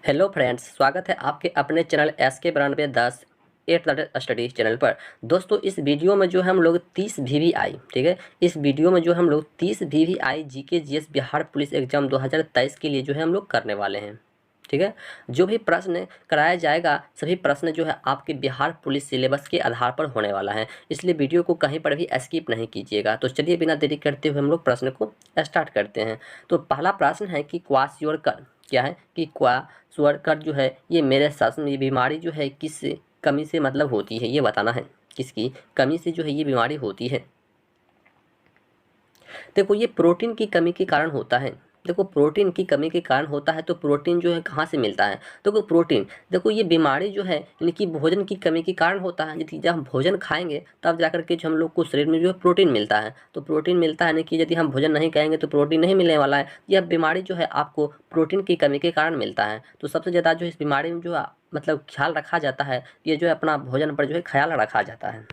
Hello friends, स्वागत है आपके अपने channel SK 9210 8th study channel पर। दोस्तों, इस वीडियो में जो हम लोग 30 VVI, ठीक है, इस वीडियो में जो हम लोग 30 VVI GK GS Bihar police exam 2023 के लिए जो है हम लोग करने वाले हैं। ठीक है, जो भी प्रश्न कराया जाएगा सभी प्रश्न जो है आपके बिहार पुलिस सिलेबस के आधार पर होने वाला है, इसलिए वीडियो को कहीं पर भी स्किप नहीं कीजिएगा। तो चलिए बिना देरी करते हुए हम लोग प्रश्न को स्टार्ट करते हैं। तो पहला प्रश्न है कि क्वाशियोरकर क्या है, कि क्वाशियोरकर जो है ये मेरे शासन ये बीमारी जो है किस कमी से मतलब होती है, ये बताना है। किसकी कमी से जो है ये बीमारी होती है? देखो, ये प्रोटीन की कमी के कारण होता है। देखो, प्रोटीन की कमी के कारण होता है, तो प्रोटीन जो है कहाँ से मिलता है? देखो, प्रोटीन, देखो ये बीमारी जो है इनकी भोजन की कमी के कारण होता है। यदि जब हम भोजन खाएंगे तब जाकर के जो हम लोग को शरीर में जो है प्रोटीन मिलता है। तो प्रोटीन मिलता है ना, कि यदि हम भोजन नहीं खाएंगे तो प्रोटीन नहीं मिलने वाला है। यह बीमारी जो है आपको प्रोटीन की कमी के कारण मिलता है। तो सबसे ज़्यादा जो इस बीमारी में जो मतलब ख्याल रखा जाता है, ये जो है अपना भोजन पर जो है ख्याल रखा जाता है।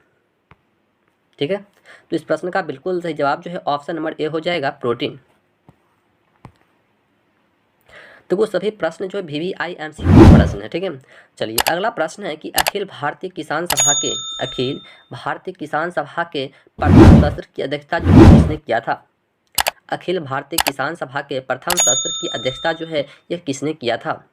ठीक है, तो इस प्रश्न का बिल्कुल सही जवाब जो है ऑप्शन नंबर ए हो जाएगा, प्रोटीन। तो वो सभी प्रश्न जो है VVI MCQ प्रश्न है। ठीक है, चलिए अगला प्रश्न है कि अखिल भारतीय किसान सभा के प्रथम सत्र की अध्यक्षता जो है किसने किया था? अखिल भारतीय किसान सभा के प्रथम सत्र की अध्यक्षता जो है यह किसने किया था?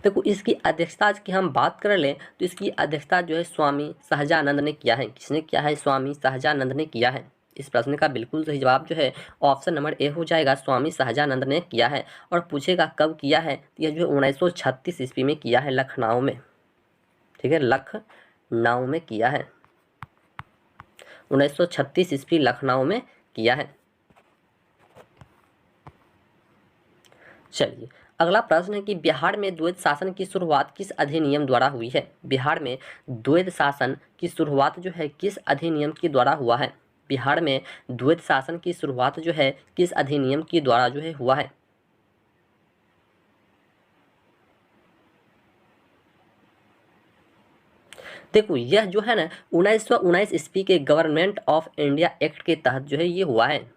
देखो, इसकी अध्यक्षता की हम बात कर लें तो इसकी अध्यक्षता जो है स्वामी सहजानंद ने किया है। किसने किया है? स्वामी सहजानंद ने किया है। इस प्रश्न का बिल्कुल सही जवाब जो है ऑप्शन नंबर ए हो जाएगा, स्वामी सहजानंद ने किया है। और पूछेगा कब किया है, तो यह जो है 1936 ईस्वी में किया है, लखनऊ में। ठीक है, लखनऊ में किया है, 1936 ईस्वी लखनऊ में किया है। चलिए अगला प्रश्न है कि बिहार में द्वैत शासन की शुरुआत किस अधिनियम द्वारा हुई है? बिहार में द्वैत शासन की शुरुआत जो है किस अधिनियम के द्वारा हुआ है? बिहार में द्वैत शासन की शुरुआत जो है किस अधिनियम के द्वारा जो है हुआ है? देखो, यह जो है ना 1919 ईस्वी के गवर्नमेंट ऑफ इंडिया एक्ट के तहत जो है ये हुआ है।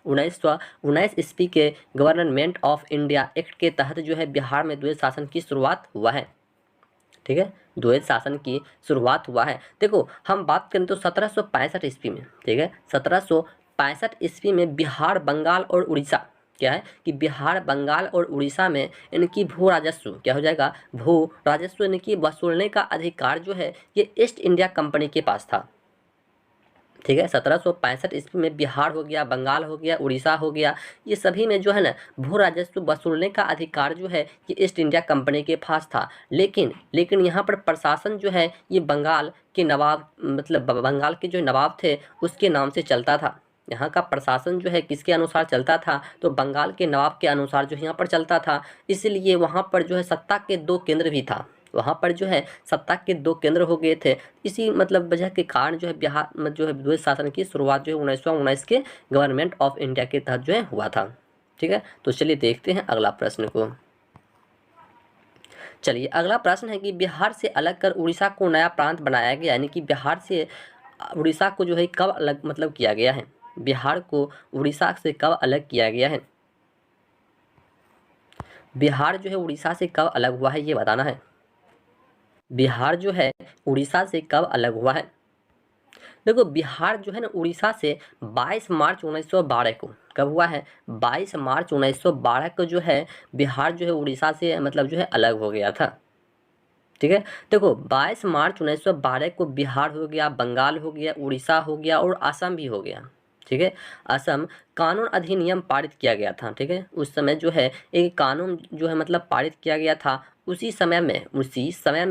1919 ईस्वी के गवर्नमेंट ऑफ इंडिया एक्ट के तहत जो है बिहार में द्वैत शासन की शुरुआत हुआ है। ठीक है, द्वैत शासन की शुरुआत हुआ है। देखो, हम बात करें तो 1765 ईस्वी में, ठीक है, 1765 ईस्वी में बिहार, बंगाल और उड़ीसा, क्या है कि बिहार, बंगाल और उड़ीसा में इनकी भू राजस्व क्या हो जाएगा? भू राजस्व इनकी वसूलने का अधिकार जो है ये ईस्ट इंडिया कंपनी के पास था। ठीक है, 1765 ईस्वी में बिहार हो गया, बंगाल हो गया, उड़ीसा हो गया, ये सभी में जो है ना भू राजस्व वसूलने का अधिकार जो है ये ईस्ट इंडिया कंपनी के पास था। लेकिन यहाँ पर प्रशासन जो है ये बंगाल के नवाब, मतलब बंगाल के जो नवाब थे उसके नाम से चलता था। यहाँ का प्रशासन जो है किसके अनुसार चलता था? तो बंगाल के नवाब के अनुसार जो यहाँ पर चलता था। इसलिए वहाँ पर जो है सत्ता के दो केंद्र भी था। वहाँ पर जो है सत्ता के दो केंद्र हो गए थे। इसी मतलब वजह के कारण जो है बिहार में जो है द्वैत शासन की शुरुआत जो है 1919 के गवर्नमेंट ऑफ इंडिया के तहत जो है हुआ था। ठीक है, तो चलिए देखते हैं अगला प्रश्न को। चलिए अगला प्रश्न है कि बिहार से अलग कर उड़ीसा को नया प्रांत बनाया गया, यानी कि बिहार से उड़ीसा को जो है कब अलग मतलब किया गया है? बिहार को उड़ीसा से कब अलग किया गया है? बिहार जो है उड़ीसा से कब अलग हुआ है, ये बताना है। बिहार जो है उड़ीसा से कब अलग हुआ है? देखो, बिहार जो है ना उड़ीसा से 22 मार्च 1912 को कब हुआ है? 22 मार्च 1912 को जो है बिहार जो है उड़ीसा से मतलब जो है अलग हो गया था। ठीक है, देखो 22 मार्च 1912 को बिहार हो गया, बंगाल हो गया, उड़ीसा हो गया और असम भी हो गया। ठीक है, असम कानून अधिनियम पारित किया गया था। ठीक है, उस समय जो है एक कानून जो है मतलब पारित किया गया था। उसी समय में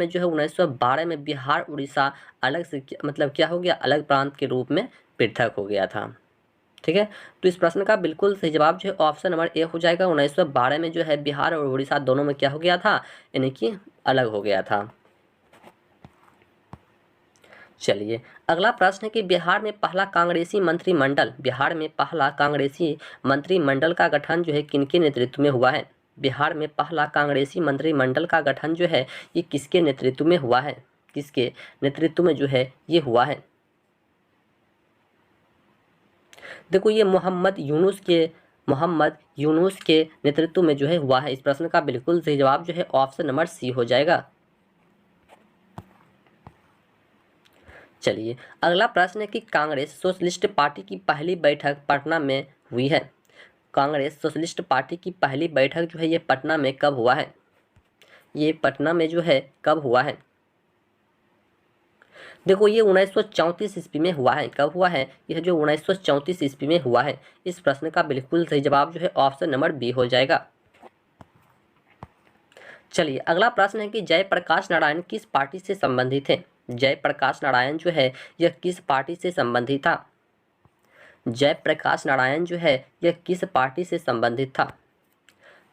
जो है 1912 में बिहार उड़ीसा अलग से मतलब क्या हो गया? अलग प्रांत के रूप में पृथक हो गया था। ठीक है, तो इस प्रश्न का बिल्कुल सही जवाब जो है ऑप्शन नंबर ए हो जाएगा। 1912 में जो है बिहार और उड़ीसा दोनों में क्या हो गया था? यानी कि अलग हो गया था। चलिए अगला प्रश्न है कि बिहार में पहला कांग्रेसी मंत्रिमंडल का गठन जो है किनके नेतृत्व में हुआ है? बिहार में पहला कांग्रेसी मंत्रिमंडल का गठन जो है ये किसके नेतृत्व में हुआ है? किसके नेतृत्व में जो है ये हुआ है? देखो, ये मोहम्मद यूनुस के मोहम्मद यूनुस के नेतृत्व में जो है हुआ है। इस प्रश्न का बिल्कुल सही जवाब जो है ऑप्शन नंबर सी हो जाएगा। चलिए अगला प्रश्न है कि कांग्रेस सोशलिस्ट पार्टी की पहली बैठक पटना में हुई है। कांग्रेस सोशलिस्ट पार्टी की पहली बैठक जो है ये पटना में कब हुआ है? ये पटना में जो है कब हुआ है? देखो ये 1934 ईस्वी में हुआ है। कब हुआ है? यह जो 1934 ईस्वी में हुआ है। इस प्रश्न का बिल्कुल सही जवाब जो है ऑप्शन नंबर बी हो जाएगा। चलिए अगला प्रश्न है कि जयप्रकाश नारायण किस पार्टी से संबंधित थे? जयप्रकाश नारायण जो है यह किस पार्टी से संबंधित था? जयप्रकाश नारायण जो है यह किस पार्टी से संबंधित था?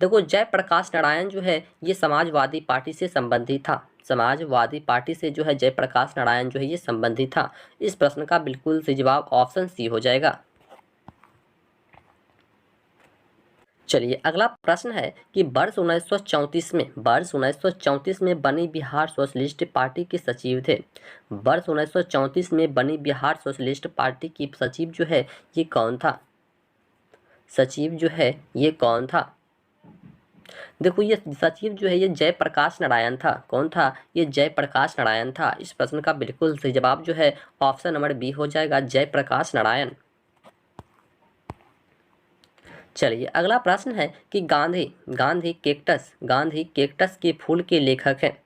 देखो जयप्रकाश नारायण जो है ये समाजवादी पार्टी से संबंधित था। समाजवादी पार्टी से जो है जयप्रकाश नारायण जो है ये संबंधित था। इस प्रश्न का बिल्कुल सही जवाब ऑप्शन सी हो जाएगा। चलिए अगला प्रश्न है कि वर्ष 1934 में बनी बिहार सोशलिस्ट पार्टी के सचिव थे। वर्ष 1934 में बनी बिहार सोशलिस्ट पार्टी की सचिव जो है ये कौन था? सचिव जो है ये कौन था? देखो ये सचिव जो है ये जयप्रकाश नारायण था। कौन था? ये जयप्रकाश नारायण था। इस प्रश्न का बिल्कुल सही जवाब जो है ऑप्शन नंबर बी हो जाएगा, जयप्रकाश नारायण। चलिए अगला प्रश्न है कि गांधी केक्टस के फूल के लेखक हैं।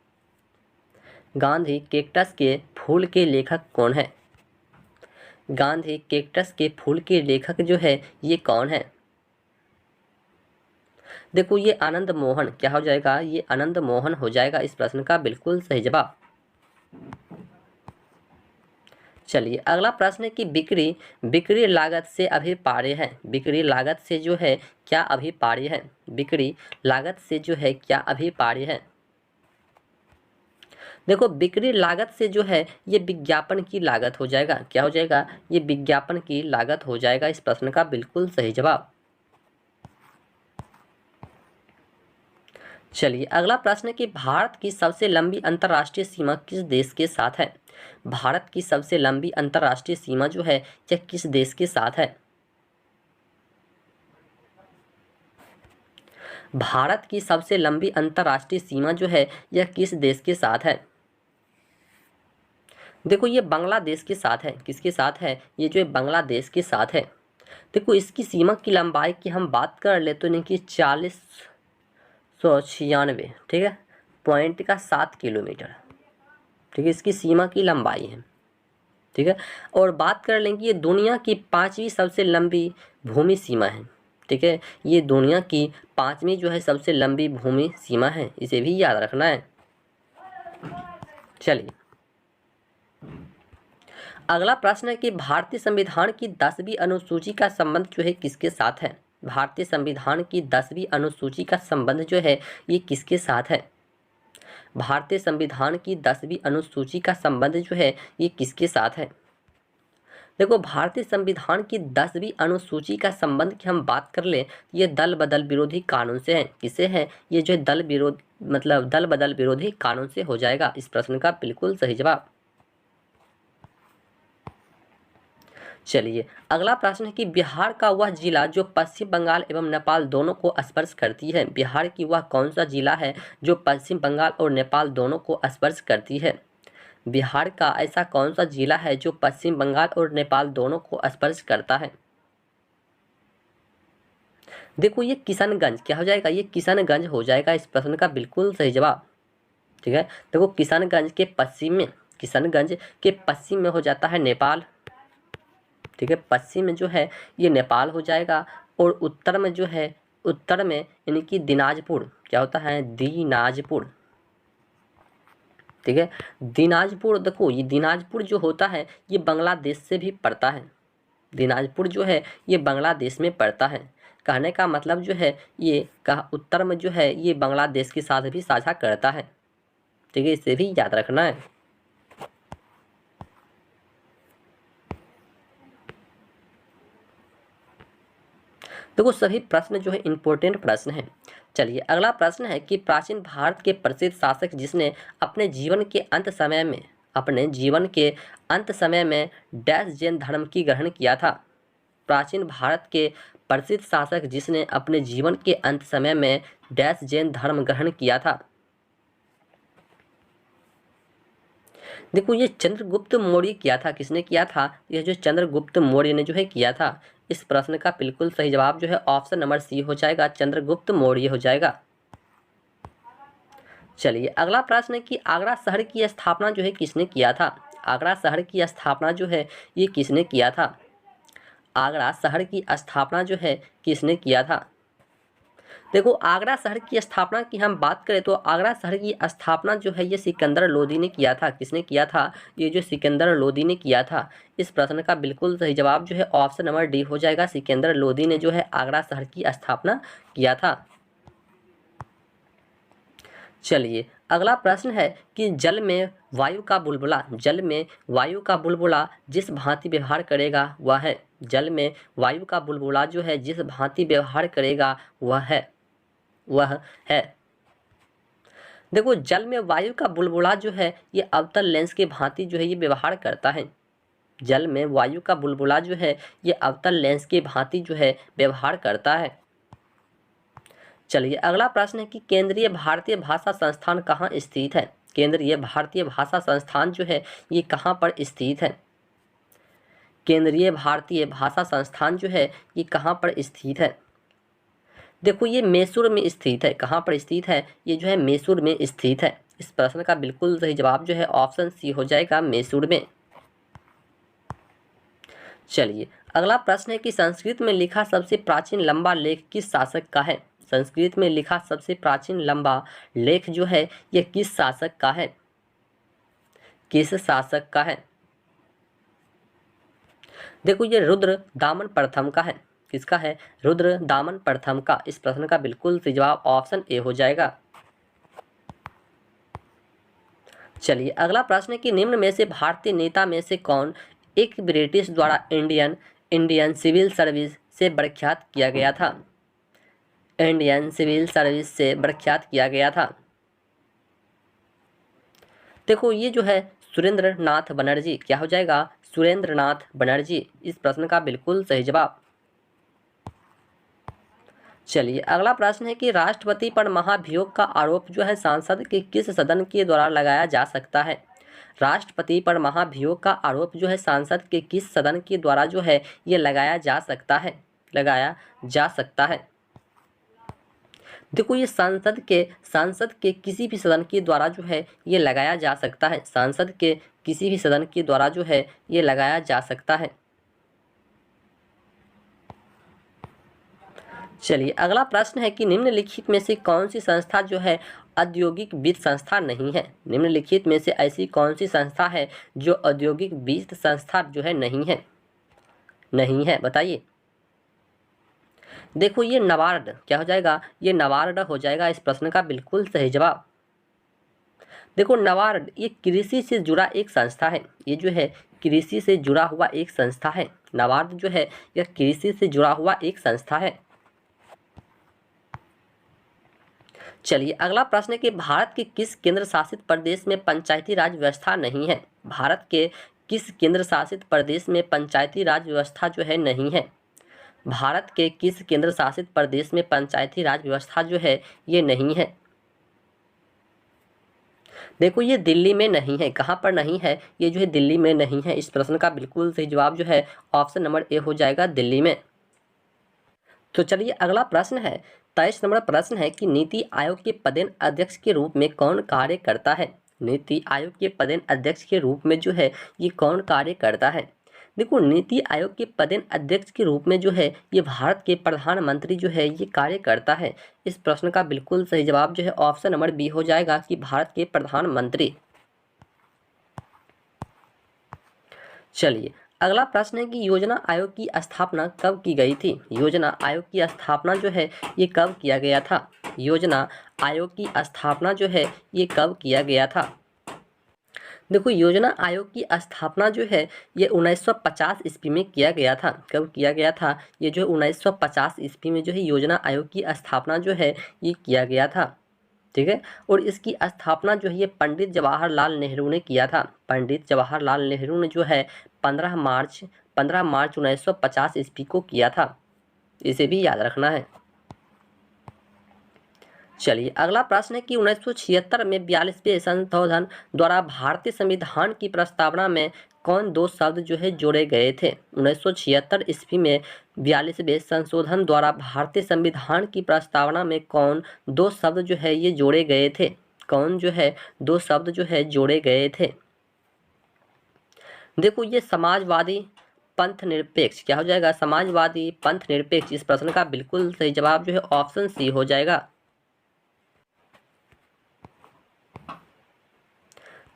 गांधी केक्टस के फूल के लेखक कौन है? गांधी केक्टस के फूल के लेखक जो है ये कौन है? देखो ये आनंद मोहन क्या हो जाएगा? ये आनंद मोहन हो जाएगा। इस प्रश्न का बिल्कुल सही जवाब। चलिए अगला प्रश्न है कि बिक्री लागत से अभिपार्य है। बिक्री लागत से जो है क्या अभिपार्य है? बिक्री लागत से जो है क्या अभिपार्य है? देखो बिक्री लागत से जो है ये विज्ञापन की लागत हो जाएगा। क्या हो जाएगा? ये विज्ञापन की लागत हो जाएगा। इस प्रश्न का बिल्कुल सही जवाब। चलिए अगला प्रश्न है कि भारत की सबसे लंबी अंतर्राष्ट्रीय सीमा किस देश के साथ है? भारत की सबसे लंबी अंतर्राष्ट्रीय सीमा जो है यह किस देश के साथ है? भारत की सबसे लंबी अंतर्राष्ट्रीय सीमा जो है यह किस देश के साथ है? देखो ये बांग्लादेश के साथ है। किसके साथ है? ये जो है बांग्लादेश के साथ है। देखो इसकी सीमा की लंबाई की हम बात कर ले तो नहीं कि 4096, ठीक है, पॉइंट का 7 किलोमीटर, ठीक है, इसकी सीमा की लंबाई है, ठीक है। और बात कर लेंगे ये दुनिया की 5वीं सबसे लंबी भूमि सीमा है, ठीक है। ये दुनिया की 5वीं जो है सबसे लंबी भूमि सीमा है, इसे भी याद रखना है। चलिए अगला प्रश्न है कि भारतीय संविधान की 10वीं अनुसूची का संबंध जो है किसके साथ है? भारतीय संविधान की 10वीं अनुसूची का संबंध जो है ये किसके साथ है? भारतीय संविधान की 10वीं अनुसूची का संबंध जो है ये किसके साथ है? देखो भारतीय संविधान की 10वीं अनुसूची का संबंध की हम बात कर ले, ये दल बदल विरोधी कानून से है। किसे है? ये जो दल बदल विरोधी कानून से हो जाएगा। इस प्रश्न का बिल्कुल सही जवाब। चलिए अगला प्रश्न है कि बिहार का वह जिला जो पश्चिम बंगाल एवं नेपाल दोनों को स्पर्श करती है। बिहार की वह कौन सा जिला है जो पश्चिम बंगाल और नेपाल दोनों को स्पर्श करती है? बिहार का ऐसा कौन सा जिला है जो पश्चिम बंगाल और नेपाल दोनों को स्पर्श करता है? देखो ये किशनगंज क्या हो जाएगा? ये किशनगंज हो जाएगा। इस प्रश्न का बिल्कुल सही जवाब, ठीक है। देखो किशनगंज के पश्चिम में हो जाता है नेपाल, ठीक है। पश्चिम में जो है ये नेपाल हो जाएगा और उत्तर में जो है उत्तर में यानी कि दिनाजपुर क्या होता है? दिनाजपुर, ठीक है। दिनाजपुर, देखो ये दिनाजपुर जो होता है ये बांग्लादेश से भी पड़ता है। दिनाजपुर जो है ये बांग्लादेश में पड़ता है। कहने का मतलब जो है ये कहा उत्तर में जो है ये बांग्लादेश के साथ भी साझा करता है, ठीक है, इसे भी याद रखना है। देखो सभी प्रश्न जो है इंपॉर्टेंट प्रश्न है। चलिए अगला प्रश्न है कि प्राचीन भारत के प्रसिद्ध शासक जिसने अपने जीवन के अंत समय में डैश जैन धर्म की ग्रहण किया था। प्राचीन भारत के प्रसिद्ध शासक जिसने अपने जीवन के अंत समय में डैश जैन धर्म ग्रहण किया था। देखो ये चंद्रगुप्त मौर्य किया था। किसने किया था? यह जो चंद्रगुप्त मौर्य ने जो है किया था। इस प्रश्न का बिल्कुल सही जवाब जो है ऑप्शन नंबर सी हो जाएगा, चंद्रगुप्त मौर्य हो जाएगा। चलिए अगला प्रश्न है कि आगरा शहर की स्थापना जो है किसने किया था? आगरा शहर की स्थापना जो है ये किसने किया था? आगरा शहर की स्थापना जो है किसने किया था? देखो आगरा शहर की स्थापना की हम बात करें तो आगरा शहर की स्थापना जो है ये सिकंदर लोदी ने किया था। किसने किया था? ये जो सिकंदर लोदी ने किया था। इस प्रश्न का बिल्कुल सही जवाब जो है ऑप्शन नंबर डी हो जाएगा, सिकंदर लोदी ने जो है आगरा शहर की स्थापना किया था। चलिए अगला प्रश्न है कि जल में वायु का बुलबुला, जल में वायु का बुलबुला जिस भांति व्यवहार करेगा वह है। जल में वायु का बुलबुला जो है जिस भांति व्यवहार करेगा वह है। देखो जल में वायु का बुलबुला जो है ये अवतल लेंस के भांति जो है ये व्यवहार करता है। जल में वायु का बुलबुला जो है ये अवतल लेंस के भांति जो है व्यवहार करता है। चलिए अगला प्रश्न है कि केंद्रीय भारतीय भाषा संस्थान कहाँ स्थित है? केंद्रीय भारतीय भाषा संस्थान जो है ये कहाँ पर स्थित है? केंद्रीय भारतीय भाषा संस्थान जो है ये कहाँ पर स्थित है? देखो ये मैसूर में स्थित है। कहाँ पर स्थित है? ये जो है मैसूर में स्थित है। इस प्रश्न का बिल्कुल सही जवाब जो है ऑप्शन सी हो जाएगा, मैसूर में। चलिए अगला प्रश्न है कि संस्कृत में लिखा सबसे प्राचीन लंबा लेख किस शासक का है? संस्कृत में लिखा सबसे प्राचीन लंबा लेख जो है यह किस शासक का है? किस शासक का है? देखो ये रुद्र दामन प्रथम का है। किसका है? रुद्र दामन प्रथम का। इस प्रश्न का बिल्कुल सही जवाब ऑप्शन ए हो जाएगा। चलिए अगला प्रश्न है कि निम्न में से भारतीय नेता में से कौन एक ब्रिटिश द्वारा इंडियन सिविल सर्विस से बर्खास्त किया गया था? इंडियन सिविल सर्विस से बर्खास्त किया गया था। देखो ये जो है सुरेंद्र नाथ बनर्जी। क्या हो जाएगा? सुरेंद्र नाथ बनर्जी। इस प्रश्न का बिल्कुल सही जवाब। चलिए अगला प्रश्न है कि राष्ट्रपति पर महाभियोग का आरोप जो है सांसद के किस सदन के द्वारा लगाया जा सकता है? राष्ट्रपति पर महाभियोग का आरोप जो है सांसद के किस सदन के द्वारा जो है ये लगाया जा सकता है? देखो ये सांसद के किसी भी सदन के द्वारा जो है ये लगाया जा सकता है। सांसद के किसी भी सदन के द्वारा जो है ये लगाया जा सकता है। चलिए अगला प्रश्न है कि निम्नलिखित में से कौन सी संस्था जो है औद्योगिक वित्त संस्था नहीं है? निम्नलिखित में से ऐसी कौन सी संस्था है जो औद्योगिक वित्त संस्था जो है नहीं है बताइए। देखो ये नबार्ड। क्या हो जाएगा? ये नबार्ड हो जाएगा। इस प्रश्न का बिल्कुल सही जवाब। देखो नबार्ड ये कृषि से जुड़ा एक संस्था है। ये जो है कृषि से जुड़ा हुआ एक संस्था है। नबार्ड जो है यह कृषि से जुड़ा हुआ एक संस्था है। चलिए अगला प्रश्न है कि भारत के किस केंद्र शासित प्रदेश में पंचायती राज व्यवस्था नहीं है? भारत के किस केंद्र शासित प्रदेश में पंचायती राज व्यवस्था जो है नहीं है? भारत के किस केंद्र शासित प्रदेश में पंचायती राज व्यवस्था जो है ये नहीं है? देखो ये दिल्ली में नहीं है। कहाँ पर नहीं है? ये जो है दिल्ली में नहीं है। इस प्रश्न का बिल्कुल सही जवाब जो है ऑप्शन नंबर ए हो जाएगा, दिल्ली में। तो चलिए अगला प्रश्न है 23 नंबर प्रश्न है कि नीति आयोग के पदेन अध्यक्ष के रूप में कौन कार्य करता है? नीति आयोग के पदेन अध्यक्ष के रूप में जो है ये कौन कार्य करता है? देखो नीति आयोग के पदेन अध्यक्ष के रूप में जो है ये भारत के प्रधानमंत्री जो है ये कार्य करता है। इस प्रश्न का बिल्कुल सही जवाब जो है ऑप्शन नंबर बी हो जाएगा कि भारत के प्रधानमंत्री। चलिए अगला प्रश्न है कि योजना आयोग की स्थापना कब की गई थी? योजना आयोग की स्थापना जो है ये कब किया गया था? योजना आयोग की स्थापना जो है ये कब किया गया था? देखो योजना आयोग की स्थापना जो है ये 1950 ईस्वी में किया गया था। कब किया गया था? ये जो 1950 ईस्वी में जो है योजना आयोग की स्थापना जो है ये किया गया था। ठीक है। और इसकी स्थापना जो है ये पंडित जवाहरलाल नेहरू ने किया था। पंडित जवाहरलाल नेहरू ने जो है 15 मार्च 1950 ईस्वी को किया था। इसे भी याद रखना है। चलिए अगला प्रश्न है कि 1976 में 42वें संशोधन द्वारा भारतीय संविधान की प्रस्तावना में कौन दो शब्द जो है जोड़े गए थे। 1976 ईस्वी में 42वें संशोधन द्वारा भारतीय संविधान की प्रस्तावना में कौन दो शब्द जो है ये जोड़े गए थे। कौन जो है दो शब्द जो है जोड़े गए थे। देखो ये समाजवादी पंथ निरपेक्ष, क्या हो जाएगा, समाजवादी पंथ निरपेक्ष। इस प्रश्न का बिल्कुल सही जवाब जो है ऑप्शन सी हो जाएगा।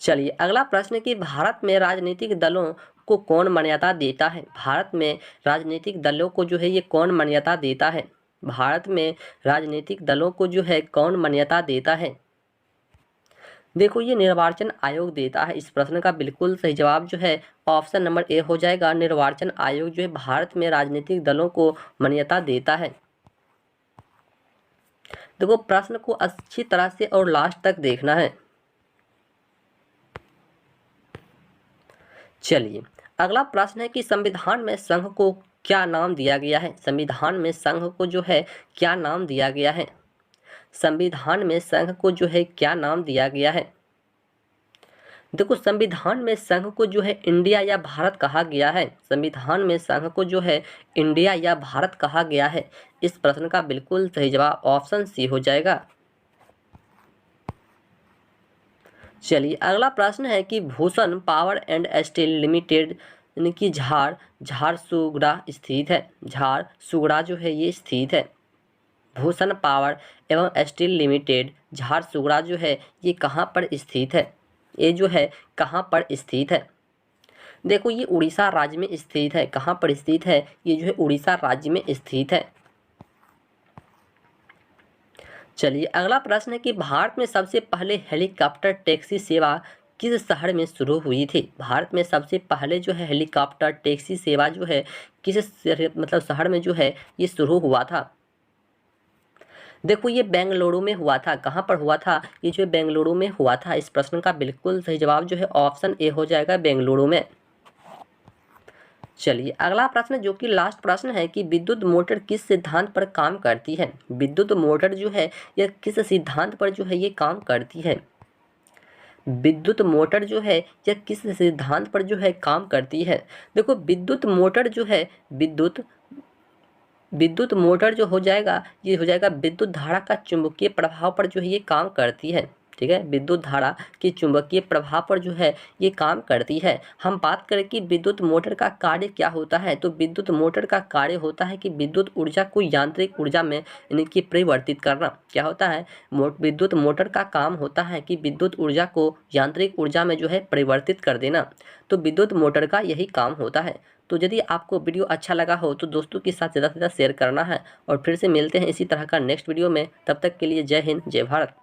चलिए अगला प्रश्न है कि भारत में राजनीतिक दलों को कौन मान्यता देता है। भारत में राजनीतिक दलों को जो है ये कौन मान्यता देता है। भारत में राजनीतिक दलों को जो है कौन मान्यता देता है। देखो ये निर्वाचन आयोग देता है। इस प्रश्न का बिल्कुल सही जवाब जो है ऑप्शन नंबर ए हो जाएगा। निर्वाचन आयोग जो है भारत में राजनीतिक दलों को मान्यता देता है। देखो प्रश्न को अच्छी तरह से और लास्ट तक देखना है। चलिए अगला प्रश्न है कि संविधान में संघ को क्या नाम दिया गया है। संविधान में संघ को जो है क्या नाम दिया गया है। संविधान में संघ को जो है क्या नाम दिया गया है। देखो संविधान में संघ को जो है इंडिया या भारत कहा गया है। संविधान में संघ को जो है इंडिया या भारत कहा गया है। इस प्रश्न का बिल्कुल सही जवाब ऑप्शन सी हो जाएगा। चलिए अगला प्रश्न है कि Bhushan power and steel limited यानी कि झारसुगड़ा स्थित है। झारसुगड़ा जो है ये स्थित है। भूषण पावर एवं स्टील लिमिटेड झारसुगड़ा जो है ये कहाँ पर स्थित है। ये जो है कहाँ पर स्थित है। देखो ये उड़ीसा राज्य में स्थित है। कहाँ पर स्थित है, ये जो है उड़ीसा राज्य में स्थित है। चलिए अगला प्रश्न है कि भारत में सबसे पहले हेलीकॉप्टर टैक्सी सेवा किस शहर में शुरू हुई थी। भारत में सबसे पहले जो है हेलीकॉप्टर टैक्सी सेवा जो है किस मतलब शहर में जो है ये शुरू हुआ था। देखो ये बेंगलुरु में हुआ था। कहाँ पर हुआ था, ये जो बेंगलुरु में हुआ था। इस प्रश्न का बिल्कुल सही जवाब जो है ऑप्शन ए हो जाएगा, बेंगलुरु में। चलिए अगला प्रश्न जो कि लास्ट प्रश्न है कि विद्युत मोटर किस सिद्धांत पर काम करती है। विद्युत मोटर जो है यह किस सिद्धांत पर जो है ये काम करती है। विद्युत मोटर जो है यह किस सिद्धांत पर जो है काम करती है। देखो विद्युत मोटर जो है विद्युत मोटर जो हो जाएगा ये हो जाएगा विद्युत धारा का चुंबकीय प्रभाव पर जो है ये काम करती है। ठीक है, विद्युत धारा की चुंबकीय प्रभाव पर जो है ये काम करती है। हम बात करें कि विद्युत मोटर का कार्य क्या होता है, तो विद्युत मोटर का कार्य होता है कि विद्युत ऊर्जा को यांत्रिक ऊर्जा में यानी कि परिवर्तित करना। क्या होता है, विद्युत मोटर का काम होता है कि विद्युत ऊर्जा को यांत्रिक ऊर्जा में जो है परिवर्तित कर देना। तो विद्युत मोटर का यही काम होता है। तो यदि आपको वीडियो अच्छा लगा हो तो दोस्तों के साथ ज़्यादा से ज़्यादा शेयर करना है। और फिर से मिलते हैं इसी तरह का नेक्स्ट वीडियो में। तब तक के लिए जय हिंद, जय भारत।